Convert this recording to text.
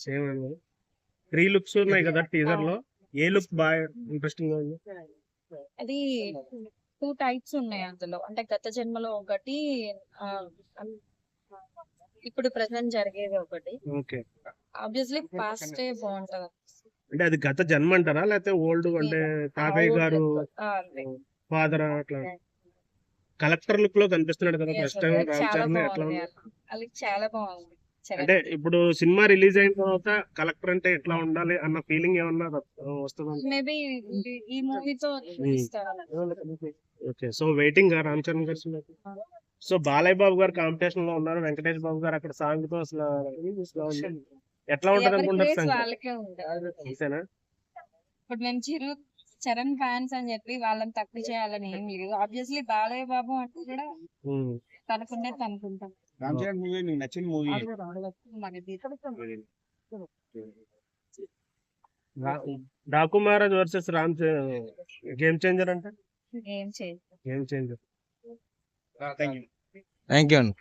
Same అండి. 3 looks ఉన్నాయి కదా టీజర్ లో. ఏ లుక్ బాగా ఇంట్రెస్టింగ్ గా ఉంది? అది 2 టైప్స్ ఉన్నాయి అందులో. అంటే గత జన్మలో ఒకటి, ఆహ్, ఇప్పుడు ప్రెజెంట్ జరిగేది ఒకటి. ఓకే. ఆబ్వియస్లీ పాస్టే బాగుంటది. అంటే అది గత జన్మ అంటారా, లేకపోతే ఓల్డ్ అంటే తాతయ్య గారు అంతే. ఫాదర్ అట్లా? కలెక్టర్ లుక్ లో కనిపిస్తున్నాడు కదా ఫస్ట్ టైం రామ్ చాలా చరణ్, ఎట్లా బాగుంది. ఉంది? అది చాలా బాగుంది. అంటే ఇప్పుడు సినిమా రిలీజ్ అయిన తర్వాత కలెక్టర్ అంటే ఎట్లా ఉండాలి అన్న ఫీలింగ్ ఏమన్నా వస్తుందా? మేబీ ఈ మూవీతో okay. So waiting Ram Charan గారి సినిమా. సో బాలయ్య బాబు గారు కాంపిటీషన్ లో ఉన్నారు, వెంకటేష్ బాబు గారు అక్కడ సాంగ్ తో అసలు ఎట్లా ఉంటది అనుకుంటారు? వాళ్ళకే ఉంటుంది. అంతేనా? ఇప్పుడు మేము చరణ్ ఫ్యాన్స్ అని చెప్పి వాళ్ళని తక్కువ చేయాలని ఏం లేదు. ఆబ్వియస్లీ బాలయ్య బాబు అంటే కూడా తనకుండే తనుకుంటాం. రామ్ చరణ్ మూవీ మీకు నచ్చిన movie? Daaku Maharaj versus Ram game changer అంటే ఏం చేయదు. Game changer. థ్యాంక్ యూ అండి.